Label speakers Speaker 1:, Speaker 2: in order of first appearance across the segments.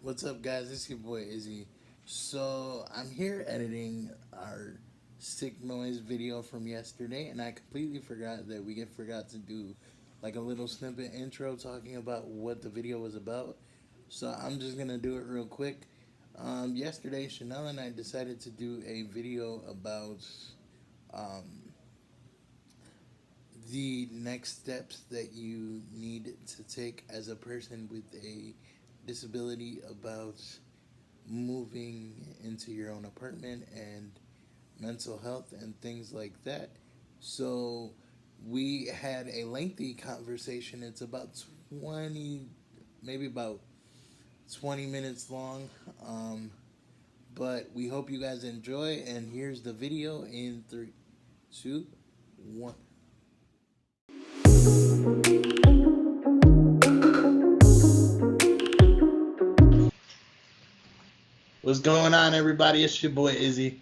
Speaker 1: What's up, guys? It's your boy Izzy. So I'm here editing our sick noise video from yesterday, and I completely forgot that we forgot to do like a little snippet intro talking about what the video was about. So I'm just gonna do it real quick. Yesterday, Shanell and I decided to do a video about um, the next steps that you need to take as a person with a disability about moving into your own apartment and mental health and things like that. So we had a lengthy conversation. It's about 20, maybe about 20 minutes long. But we hope you guys enjoy. And here's the video in three, two, one. What's going on, everybody? It's your boy Izzy.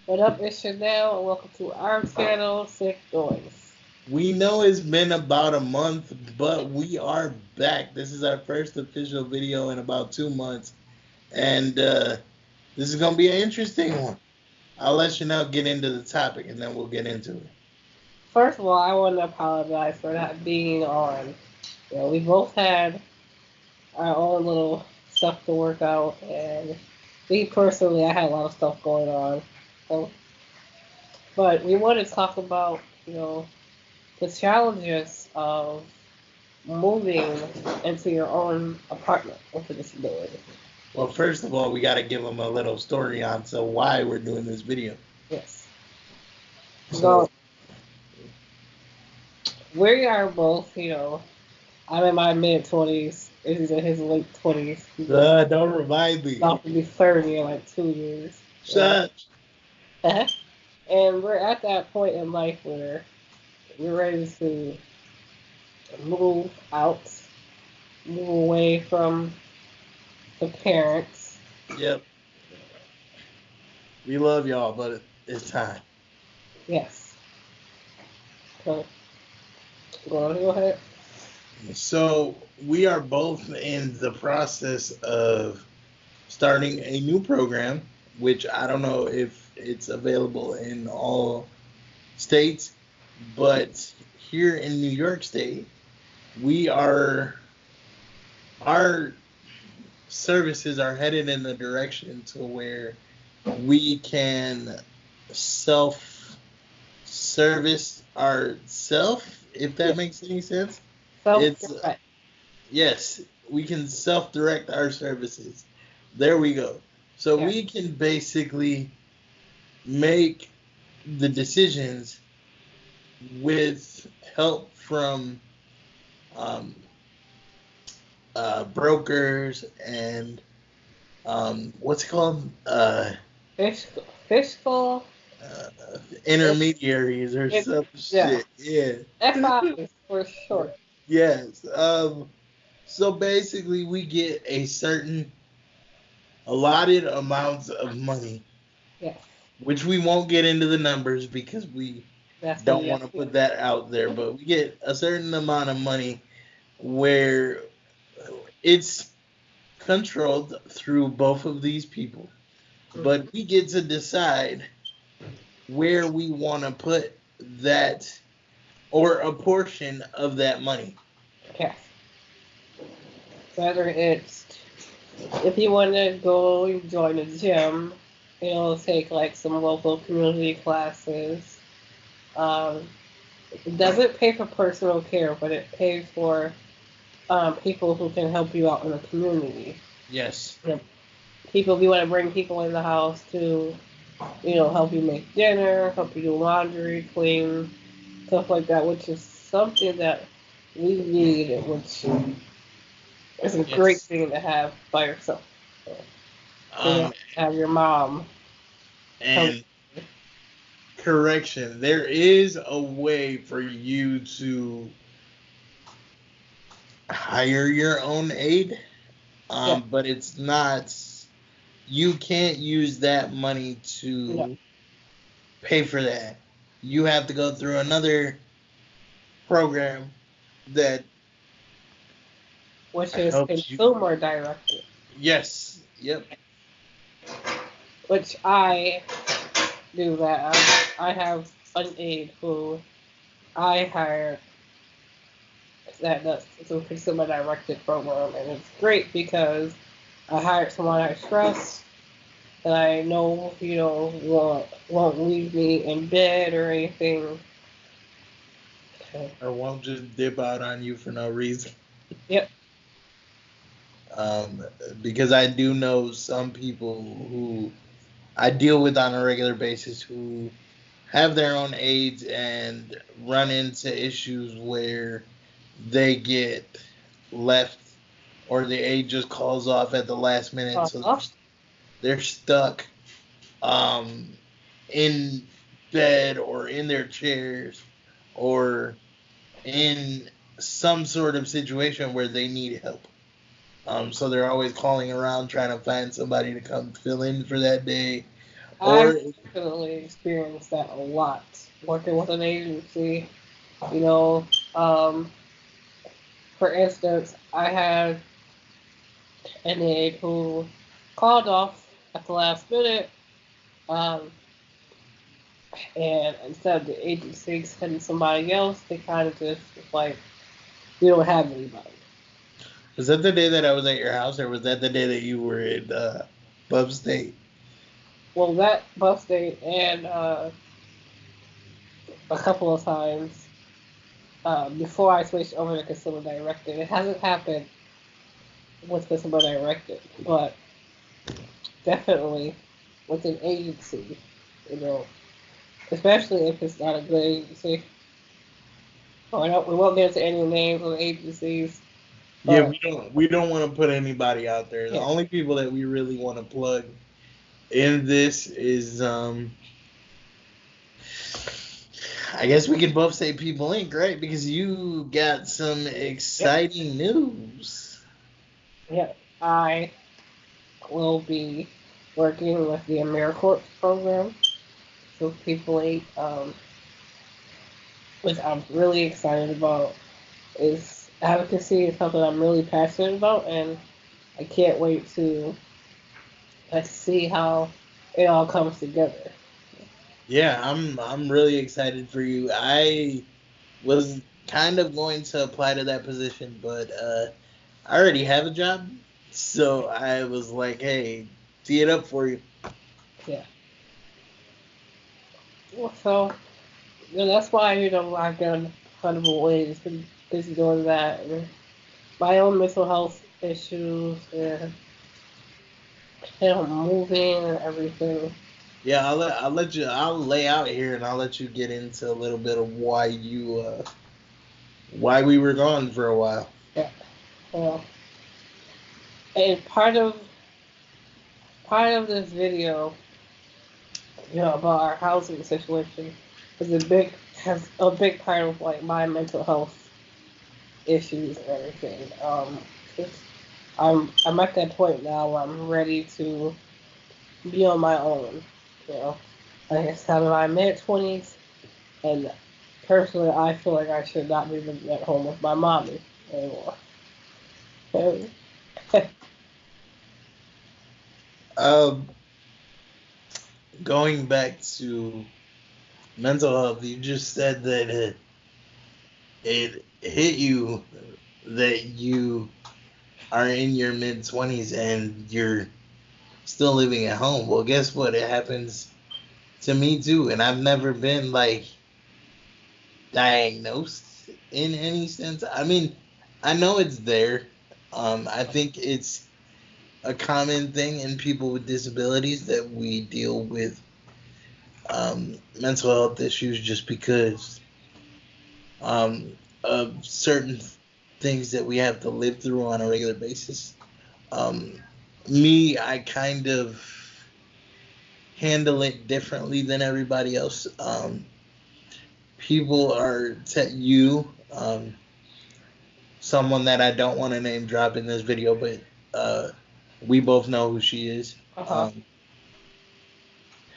Speaker 2: What up, it's Shanell, and welcome to our channel, Sick Noise.
Speaker 1: We know it's been about a month, but we are back. This is our first official video in about 2 months, and this is gonna be an interesting one. I'll let you know get into the topic, and then we'll get into it.
Speaker 2: First of all, I want to apologize for not being on. We both had our own little stuff to work out, and me personally, I had a lot of stuff going on. So, but we want to talk about, the challenges of moving into your own apartment with a disability.
Speaker 1: Well, first of all, we got to give them a little story on so why we're doing this video.
Speaker 2: Yes.
Speaker 1: So,
Speaker 2: So we are both, I'm in my mid 20s. He's in his late 20s. He's
Speaker 1: don't remind me.
Speaker 2: about to be 30 in like 2 years.
Speaker 1: Shut.
Speaker 2: And and we're at that point in life where we're ready to move out, move away from the parents.
Speaker 1: Yep. We love y'all, but it's time.
Speaker 2: Yes. So go ahead.
Speaker 1: So we are both in the process of starting a new program, which I don't know if it's available in all states, but here in New York State, we are our services are headed in the direction to where we can self service ourself, if that
Speaker 2: Yes.
Speaker 1: makes any sense.
Speaker 2: Self
Speaker 1: It's
Speaker 2: direct.
Speaker 1: Yes, we can self direct our services. There we go. So
Speaker 2: Yeah.
Speaker 1: we can basically make the decisions with help from um, brokers and what's it called?
Speaker 2: Fiscal, fiscal,
Speaker 1: Uh, Intermediaries or
Speaker 2: it,
Speaker 1: some
Speaker 2: yeah.
Speaker 1: shit. Yeah.
Speaker 2: FI for short.
Speaker 1: Yes. So basically, we get a certain allotted amounts of money,
Speaker 2: Yes.
Speaker 1: which we won't get into the numbers because we
Speaker 2: That's in
Speaker 1: don't
Speaker 2: the
Speaker 1: want to put that out there, but we get a certain amount of money where it's controlled through both of these people,
Speaker 2: Mhm.
Speaker 1: but we get to decide where we want to put that or a portion of that money.
Speaker 2: Yes. Whether it's if you want to go join a gym, take like some local community classes. Um, it doesn't pay for personal care, but it pays for people who can help you out in the community.
Speaker 1: Yes.
Speaker 2: You know, people, you want to bring people in the house to, help you make dinner, help you do laundry, clean, stuff like that, which is something that we need, which is a great
Speaker 1: Yes.
Speaker 2: thing to have by yourself. So, you
Speaker 1: Um,
Speaker 2: have your mom help.
Speaker 1: and correction, there is a way for you to hire your own aid,
Speaker 2: Yeah,
Speaker 1: but it's not. You can't use that money
Speaker 2: no,
Speaker 1: to pay for that. You have to go through another program that
Speaker 2: which is
Speaker 1: helps you.
Speaker 2: consumer directed.
Speaker 1: Yes. Yep.
Speaker 2: which I do that. I have an aide who I hired that does the consumer directed program, and it's great because I hired someone I trust that I know, won't leave me in bed or anything.
Speaker 1: Or won't just dip out on you for no reason.
Speaker 2: Yep.
Speaker 1: Um, because I do know some people who I deal with on a regular basis who have their own aides and run into issues where they get left or the aide just calls off at the last minute, so
Speaker 2: Uh-huh.
Speaker 1: they're stuck um, in bed or in their chairs or in some sort of situation where they need help. So they're always calling around trying to find somebody to come fill in for that day.
Speaker 2: I've
Speaker 1: Or
Speaker 2: definitely experienced that a lot working with an agency. You know, um, for instance, I had an aide who called off at the last minute, um, and instead of the agency sending somebody else, they kind of just was like, we don't have anybody.
Speaker 1: was that the day that I was at your house, or was that the day that you were in Bub State?
Speaker 2: Well, that bus date and a couple of times before I switched over to consumer directed. It hasn't happened with consumer directed, but definitely with an agency, you know, especially if it's not a good agency. Oh, we won't get into any names of agencies,
Speaker 1: Yeah,
Speaker 2: but
Speaker 1: we don't want to put anybody out there. The
Speaker 2: yeah,
Speaker 1: only people that we really want to plug in this is I guess we could both say People Inc. Right? Because you got some
Speaker 2: yep,
Speaker 1: exciting news.
Speaker 2: yeah. I will be working with the AmeriCorps program, so people eight, which I'm really excited about. Is advocacy is something I'm really passionate about, and I can't wait to see how it all comes together.
Speaker 1: Yeah, I'm really excited for you. I was kind of going to apply to that position, but I already have a job, so I was like, hey, tee it up for you.
Speaker 2: Yeah. Well, so that's why I've done hundred ways, been busy doing that, and my own mental health issues, and moving and everything.
Speaker 1: Yeah, I'll lay out here and I'll let you get into a little bit of why we were gone for a while.
Speaker 2: Yeah. Well, and part of this video, about our housing situation, has a big part of like my mental health issues and everything. It's, I'm at that point now where I'm ready to be on my own. You know, like I said, I'm in my mid 20s, and personally, I feel like I should not be living at home with my mommy anymore. And,
Speaker 1: Um, Going back to mental health, you just said that it hit you that you are in your mid 20s and you're still living at home. Well, guess what? It happens to me too, and I've never been like diagnosed in any sense. I mean, I know it's there. I think it's a common thing in people with disabilities that we deal with mental health issues just because of certain things that we have to live through on a regular basis. Um, Me, I kind of handle it differently than everybody else. People are you, someone that I don't want to name drop in this video, but uh, we both know who she is.
Speaker 2: uh-huh.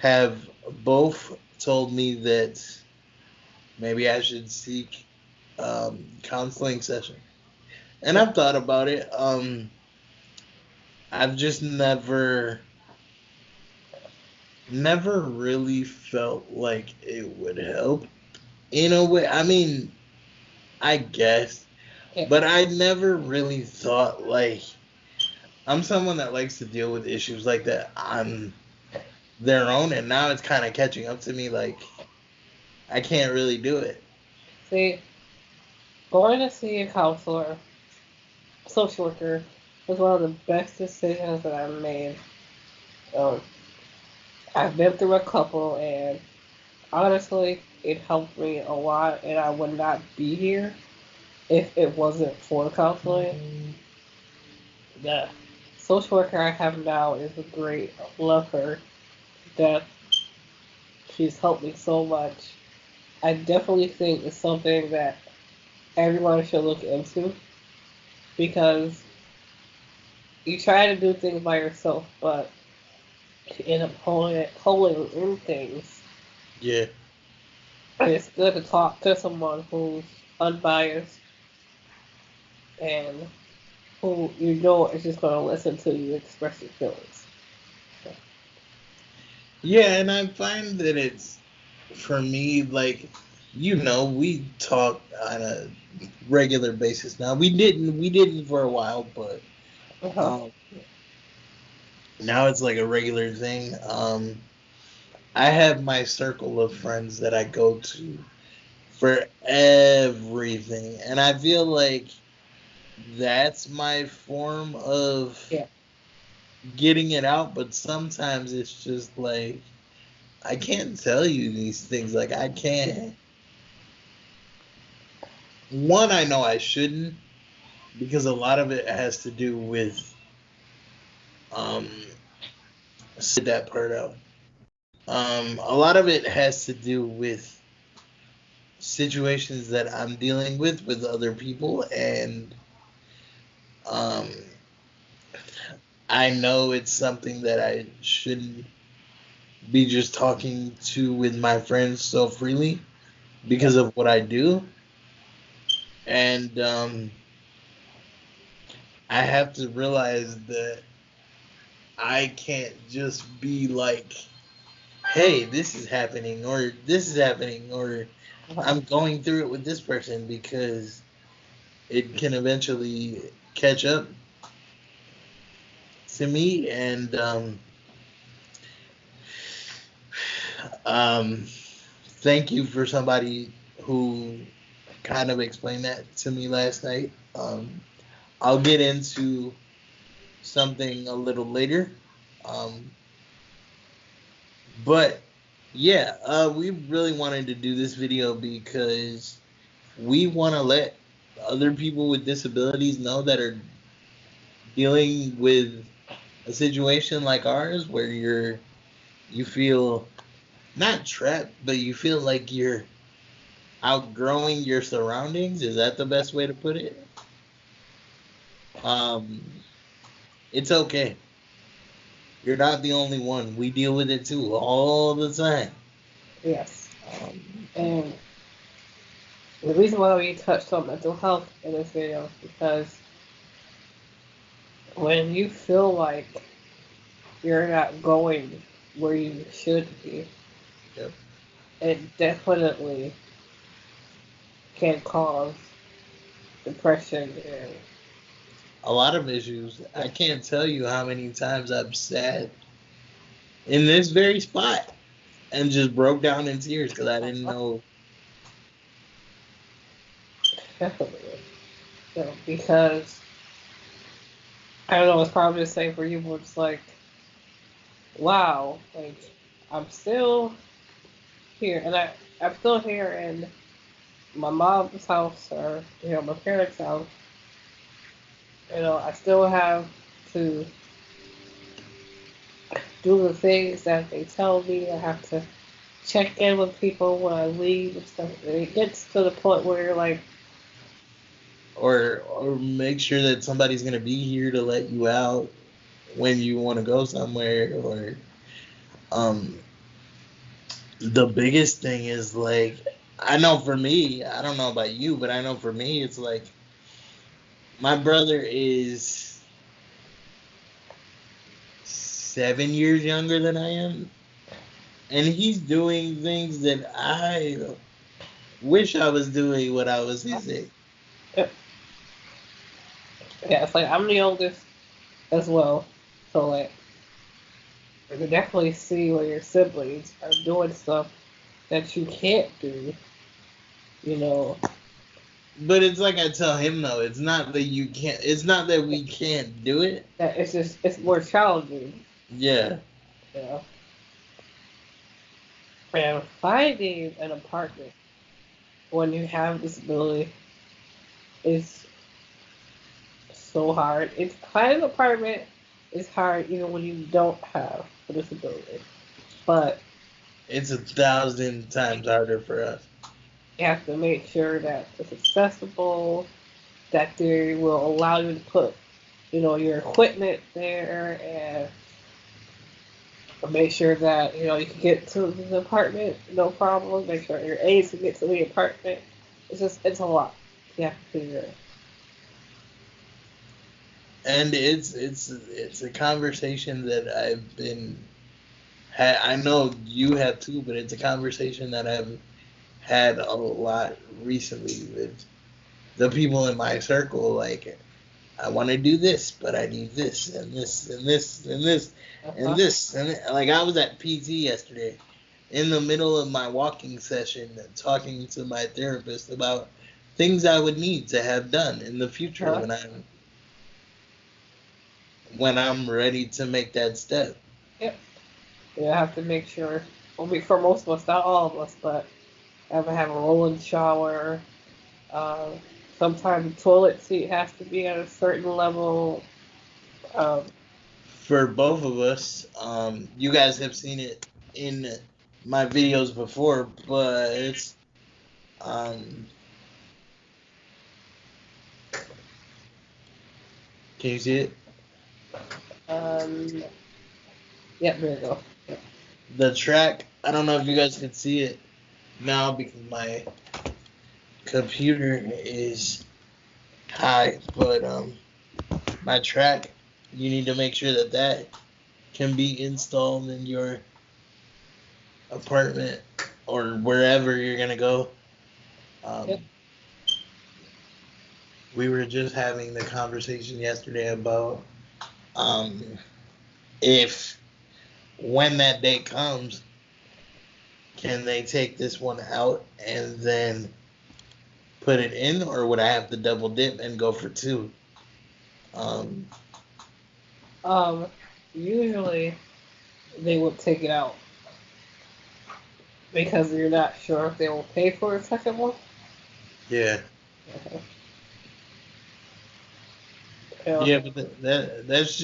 Speaker 1: Have both told me that maybe I should seek counseling session, and I've thought about it. I've just never really felt like it would help in a way. I mean, I guess,
Speaker 2: Yeah.
Speaker 1: but I never really thought like I'm someone that likes to deal with issues like that on their own, and now it's kind of catching up to me. Like I can't really do it.
Speaker 2: See, going to see a counselor, social worker, was one of the best decisions that I've made. Um, I've been through a couple, and honestly, it helped me a lot, and I would not be here if it wasn't for counseling. The social worker I have now is great. I love her to death. She's helped me so much. I definitely think it's something that everyone should look into because you try to do things by yourself, but you end up pulling in things.
Speaker 1: Yeah,
Speaker 2: And it's good to talk to someone who's unbiased and who you know is just going to listen to you express your feelings.
Speaker 1: yeah, and I find that it's for me like we talk on a regular basis now. We didn't for a while, but
Speaker 2: Uh-huh.
Speaker 1: um, now it's like a regular thing. I have my circle of friends that I go to for everything, and I feel like that's my form of
Speaker 2: Yeah.
Speaker 1: getting it out. But sometimes it's just like I can't tell you these things. Like I can't. One, I know I shouldn't because a lot of it has to do with um sit that part out. A lot of it has to do with situations that I'm dealing with other people, and um I know it's something that I shouldn't be just talking to with my friends so freely
Speaker 2: Yeah.
Speaker 1: because of what I do. And I have to realize that I can't just be like, hey, this is happening, or this is happening, or
Speaker 2: Uh-huh.
Speaker 1: I'm going through it with this person because it can eventually catch up to me. And um, thank you for somebody who kind of explained that to me last night. I'll get into something a little later. Um, but yeah, we really wanted to do this video because we want to let other people with disabilities know that are dealing with a situation like ours where you feel not trapped, but you feel like you're outgrowing your surroundings. Is that the best way to put it? Um, it's okay. You're not the only one. We deal with it too all the time.
Speaker 2: Yes.
Speaker 1: Um,
Speaker 2: And the reason why we touched on mental health in this video is because when you feel like you're not going where you should be,
Speaker 1: yep.
Speaker 2: it definitely can cause depression and
Speaker 1: A lot of issues.
Speaker 2: yeah.
Speaker 1: I can't tell you how many times I've sat in this very spot and just broke down in tears because I didn't know.
Speaker 2: Definitely. So, because I don't know, it's probably the same for you, but it's like, wow, like I'm still here, and I'm still here in my mom's house or my parents' house. I still have to do the things that they tell me. I have to check in with people when I leave and stuff. And it gets to the point where you're like,
Speaker 1: Or make sure that somebody's gonna be here to let you out when you want to go somewhere. Or um, the biggest thing is like I know for me, I don't know about you, but I know for me, it's like my brother is 7 years younger than I am, and he's doing things that I wish I was doing when I was his age.
Speaker 2: Yeah, it's like I'm the oldest as well, so like you can definitely see where your siblings are doing stuff that you can't do. You know,
Speaker 1: But it's like I tell him though, it's not that you can't. It's not that we can't do it.
Speaker 2: that it's more challenging.
Speaker 1: Yeah.
Speaker 2: You know, and finding an apartment when you have a disability is so hard. It's finding an apartment is hard even when you don't have a disability, but
Speaker 1: It's 1,000 times harder for us.
Speaker 2: you have to make sure that it's accessible, that they will allow you to put, your equipment there, and make sure that you can get to the apartment no problem. Make sure your aides can get to the apartment. It's a lot. You have to figure it.
Speaker 1: And it's a conversation that I've been had. I know you have too, but it's a conversation that I've had a lot recently with the people in my circle. Like, I want to do this, but I need this and this and this and this and
Speaker 2: Uh-huh.
Speaker 1: this and like I was at PT yesterday, in the middle of my walking session, talking to my therapist about things I would need to have done in the future
Speaker 2: Uh-huh.
Speaker 1: when I'm ready to make that step.
Speaker 2: Yep. You have to make sure. Well, for most of us, not all of us, but have a rolling shower. Uh, Sometimes the toilet seat has to be at a certain level. Um,
Speaker 1: For both of us, you guys have seen it in my videos before, but it's um, can you see it?
Speaker 2: um, yeah, there you go.
Speaker 1: The track. I don't know if you guys can see it now because my computer is high, but my track. You need to make sure that that can be installed in your apartment or wherever you're gonna go.
Speaker 2: Yep.
Speaker 1: Um, we were just having the conversation yesterday about um, if when that day comes, can they take this one out and then put it in, or would I have to double dip and go for two? Um,
Speaker 2: Um, Usually they would take it out because you're not sure if they will pay for a second one.
Speaker 1: yeah,
Speaker 2: Uh-huh. You know,
Speaker 1: yeah, but that's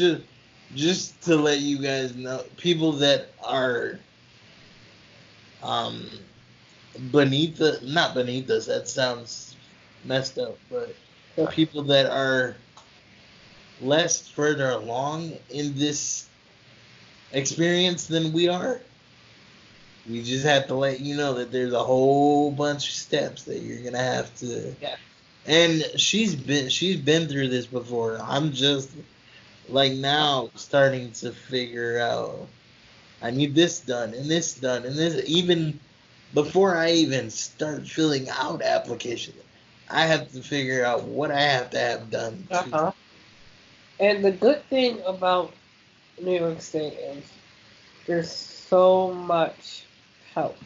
Speaker 1: just to let you guys know, people that are um beneath the not beneath us. That sounds messed up, but people that are less further along in this experience than we are, we just have to let you know that there's a whole bunch of steps that you're gonna have to.
Speaker 2: yeah.
Speaker 1: And she's been through this before. I'm just like now starting to figure out I need this done and this done and this even before I even start filling out applications. I have to figure out what I have to have done too.
Speaker 2: Uh-huh. And the good thing about New York State is there's so much help.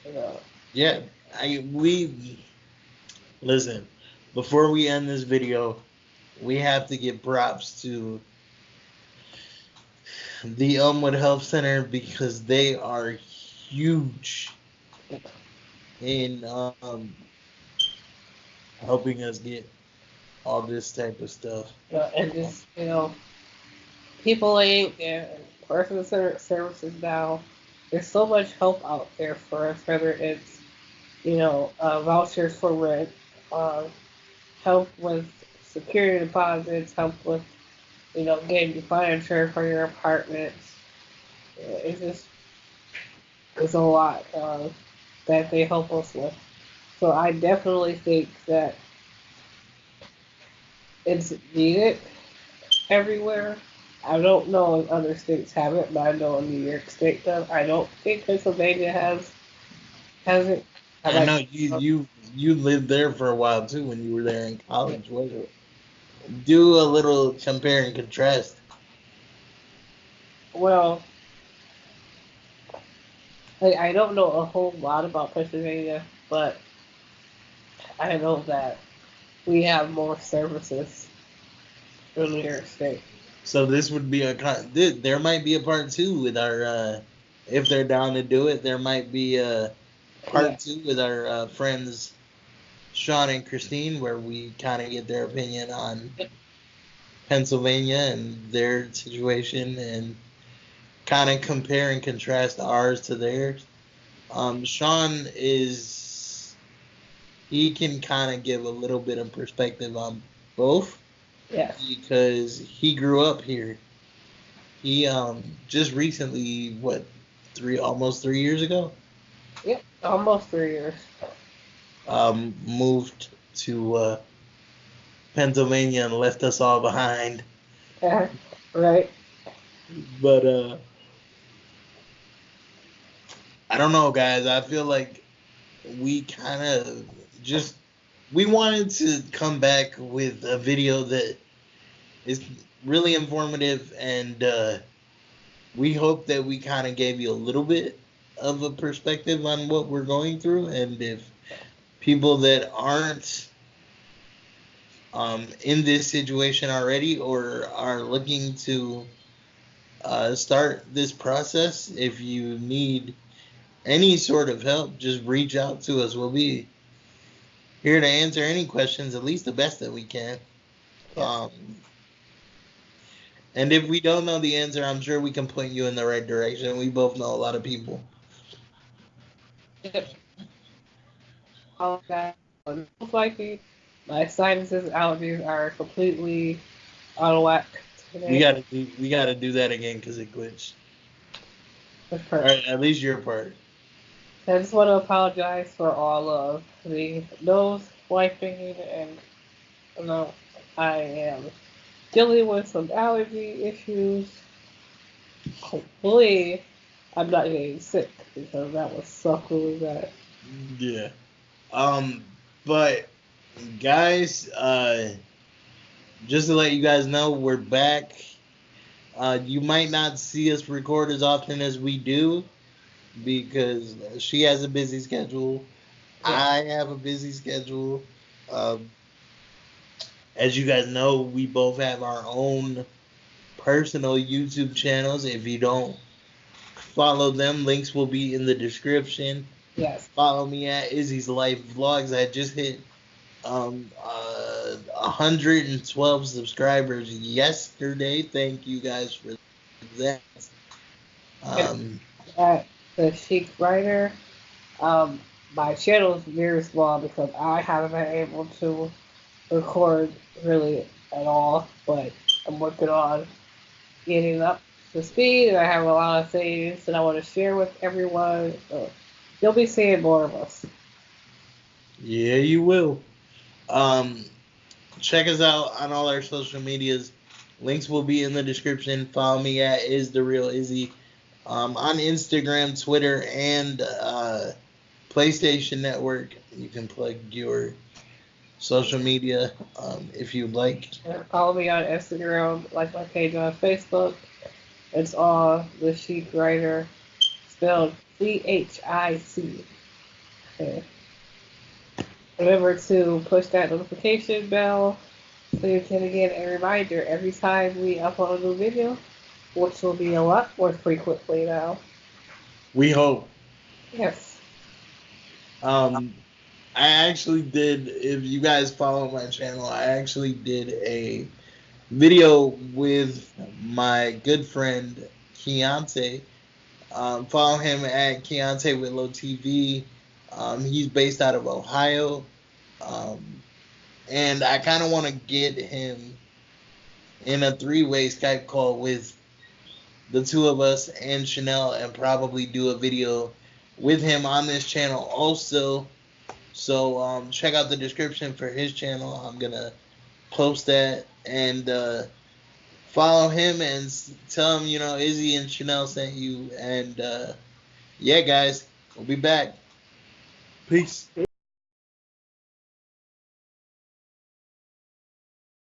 Speaker 2: You know.
Speaker 1: Yeah, we listen. Before we end this video, we have to give props to the Elmwood Health Center because they are huge in helping us get all this type of stuff.
Speaker 2: And just people ain't and person centered services now. There's so much help out there for us, whether it's vouchers for rent, uh, help with security deposits, help with getting furniture for your apartments. It's just it's a lot that they help us with. So I definitely think that it's needed everywhere. I don't know if other states have it, but I know New York State does. I don't think Pennsylvania has it. I
Speaker 1: I
Speaker 2: might.
Speaker 1: know you lived there for a while too when you were there in college. Was it? Do a little compare and contrast.
Speaker 2: Well, I don't know a whole lot about Pennsylvania, but I know that we have more services than New York State.
Speaker 1: So this would be there might be a part two with our if they're down to do it. There might be a
Speaker 2: Yeah.
Speaker 1: part two with our friends Sean and Christine, where we kind of get their opinion on Pennsylvania and their situation and kind of compare and contrast ours to theirs. Sean is he can kind of give a little bit of perspective on both
Speaker 2: Yes.
Speaker 1: because he grew up here. He just recently what almost 3 years ago
Speaker 2: Yep. Almost 3 years.
Speaker 1: moved to Pennsylvania and left us all behind.
Speaker 2: Right.
Speaker 1: But I don't know, guys. I feel like we kind of just we wanted to come back with a video that is really informative, and we hope that we kind of gave you a little bit of a perspective on what we're going through, and if people that aren't in this situation already or are looking to start this process, if you need any sort of help, just reach out to us. We'll be here to answer any questions, at least the best that we can.
Speaker 2: Yes.
Speaker 1: And if we don't know the answer, I'm sure we can point you in the right direction. We both know a lot of people.
Speaker 2: Yep. All that. Most likely, my sinuses allergies are completely out of whack
Speaker 1: We
Speaker 2: today.
Speaker 1: gotta do that again because it glitched.
Speaker 2: That's
Speaker 1: All right,
Speaker 2: perfect.
Speaker 1: at least your part.
Speaker 2: I just want to apologize for all of the nose wiping and you know I am dealing with some allergy issues. Hopefully, I'm not getting sick because that would suck really bad.
Speaker 1: Yeah. Um, but guys, just to let you guys know, we're back. You might not see us record as often as we do because she has a busy schedule.
Speaker 2: Yeah.
Speaker 1: I have a busy schedule. Um, as you guys know, we both have our own personal YouTube channels. If you don't follow them, links will be in the description.
Speaker 2: Yes.
Speaker 1: Follow me at Izzy's Life Vlogs. I just hit 112 subscribers yesterday. Thank you guys for that.
Speaker 2: And
Speaker 1: Um,
Speaker 2: at the Chic Writer, um, my channel is very small because I haven't been able to record really at all, but I'm working on getting up to speed, and I have a lot of things that I want to share with everyone. So you'll be seeing more of us.
Speaker 1: yeah, you will. Um, check us out on all our social medias. Links will be in the description. Follow me at Is the Real Izzy on Instagram, Twitter, and PlayStation Network. You can plug your social media if you'd like.
Speaker 2: And follow me on Instagram, like my page on Facebook. It's all the Chic Writer, spelled CHIC. Okay. Remember to push that notification bell so you can get a reminder every time we upload a new video, which will be a lot more frequently now.
Speaker 1: We hope.
Speaker 2: Yes.
Speaker 1: Um, I actually did. If you guys follow my channel, I actually did a video with my good friend Keontae. Follow him at Keontae Whitlow TV. He's based out of Ohio, um, and I kind of want to get him in a three-way Skype call with the two of us and Shanell, and probably do a video with him on this channel also. So check out the description for his channel. I'm gonna post that, and follow him and tell him, Izzy and Shanell sent you. And yeah, guys, we'll be back. Peace.